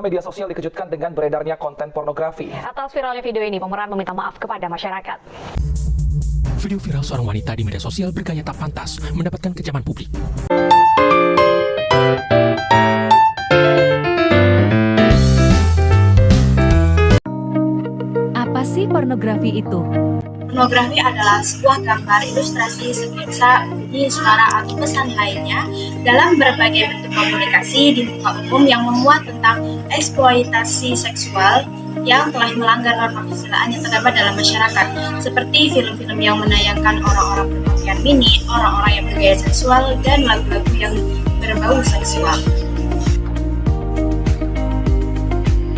Pengguna media sosial dikejutkan dengan beredarnya konten pornografi. Atas viralnya video ini, pemeran meminta maaf kepada masyarakat. Video viral seorang wanita di media sosial bergaya tak pantas mendapatkan kecaman publik. Apa sih pornografi itu? Pornografi adalah sebuah gambar, ilustrasi, sketsa, bunyi, suara, atau pesan lainnya dalam berbagai bentuk komunikasi di muka umum yang memuat tentang eksploitasi seksual yang telah melanggar norma kesusilaan yang terdapat dalam masyarakat, seperti film-film yang menayangkan orang-orang berpakaian mini, orang-orang yang bergaya seksual, dan lagu-lagu yang berbau seksual.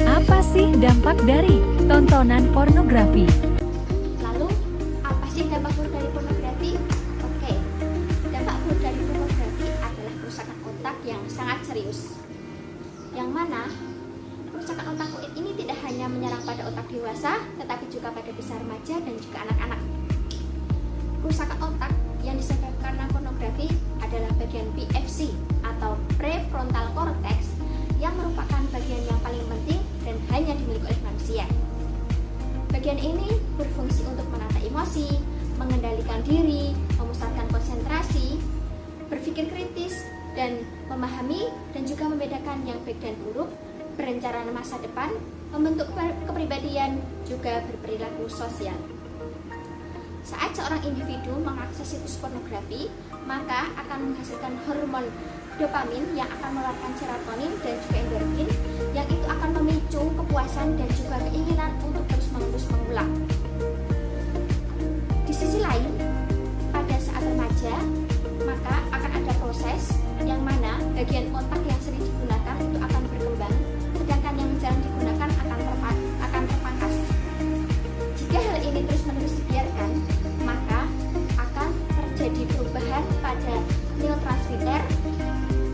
Apa sih dampak dari tontonan pornografi? Lalu, apa sih dampak buruk dari pornografi? Oke, dampak buruk dari pornografi adalah kerusakan otak yang sangat serius. Yang mana, kerusakan otak ini tidak hanya menyerang pada otak dewasa, tetapi juga pada bisa remaja dan juga anak-anak. Kerusakan otak yang disebabkan karena pornografi adalah bagian PFC atau prefrontal cortex yang merupakan bagian yang paling penting dan hanya dimiliki oleh manusia. Bagian ini berfungsi untuk menata emosi, mengendalikan diri, memusatkan konsentrasi, berpikir kritis, dan memahami dan juga membedakan yang baik dan buruk, berencana masa depan, membentuk kepribadian, juga berperilaku sosial. Saat seorang individu mengakses situs pornografi, maka akan menghasilkan hormon dopamin yang akan mengeluarkan serotonin dan juga endorfin, yang itu akan memicu kepuasan dan juga keinginan untuk terus-menerus mengulang. Di sisi lain, pada saat remaja, maka akan ada proses yang mana bagian otak yang sering digunakan itu akan berkembang, sedangkan yang jarang digunakan akan terpangkas. Jika hal ini terus-menerus dibiarkan, maka akan terjadi perubahan pada neurotransmitter,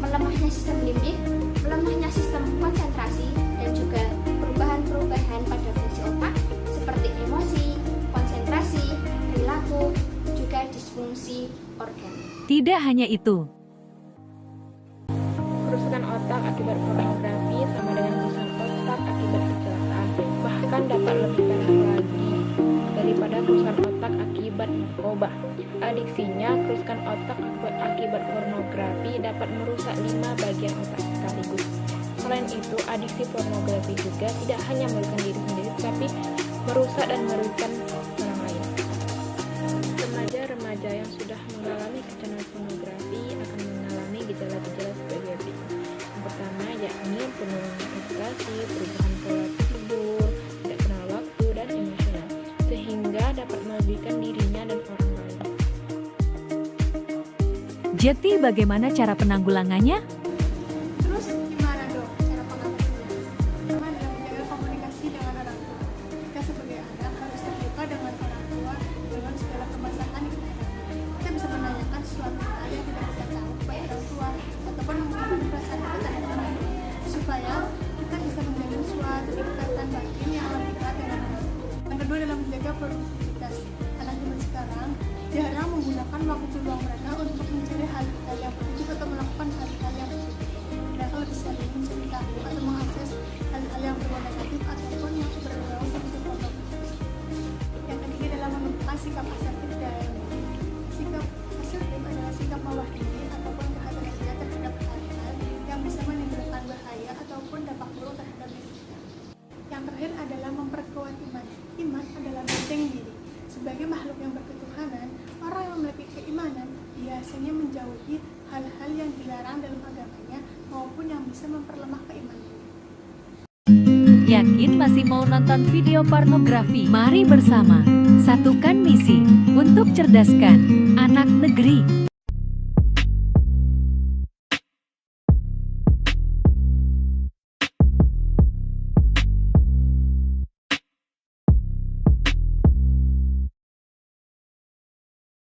melemahnya sistem limbik, melemahnya sistem konsentrasi, dan juga perubahan-perubahan pada fungsi otak seperti emosi, konsentrasi, perilaku, juga disfungsi organ. Tidak hanya itu. Kerusakan otak akibat pornografi sama dengan kerusakan otak akibat kecelakaan, bahkan dapat lebih parah lagi daripada kerusakan otak akibat narkoba. Adiksinya, kerusakan otak akibat pornografi dapat merusak 5 bagian otak sekaligus. Selain itu, adiksi pornografi juga tidak hanya merugikan diri sendiri, tapi merusak dan merugikan orang lain. Remaja-remaja yang sudah mengalami kecanduan pornografi akan mengalami gejala-gejala sebagai berikut. Yang pertama yakni penurunan motivasi, perubahan pola tidur, tidak kenal waktu, dan emosional, sehingga dapat merugikan dirinya dan orang lain. Jadi bagaimana cara penanggulangannya? Terus gimana dong cara pengawasannya? Pertama adalah menjaga komunikasi dengan orang tua. Kita sebagai anak harus terbuka dengan orang tua dengan segala permasalahan yang kita hadapi. Kita bisa menanyakan sesuatu hal yang tidak kita tahu kepada orang tua ataupun mengungkapkan perasaan kita terhadap orang lain, supaya kita bisa menjalin suatu ikatan batin yang lebih erat dengan orang tua. Yang kedua adalah menjaga produktivitas. Anak zaman sekarang jarang menggunakan waktu luang mereka untuk mencari hal-hal yang positif atau melakukan hal-hal yang positif. Mereka lebih sering mencari tahu atau mengakses hal-hal yang berbau negatif ataupun yang berbau positif pornografi. Yang ketiga adalah menunjukkan sikap asertif dan sikap asertif adalah sikap mawas diri ataupun kehati-hatian terhadap hal-hal yang bisa menimbulkan bahaya ataupun dampak buruk terhadap diri kita. Yang terakhir adalah memperkuat iman. Iman adalah benteng diri. Sebagai makhluk yang berketuhanan, orang yang memiliki keimanan biasanya menjauhi hal-hal yang dilarang dalam agamanya maupun yang bisa memperlemah keimanannya. Yakin masih mau nonton video pornografi? Mari bersama satukan misi untuk cerdaskan anak negeri.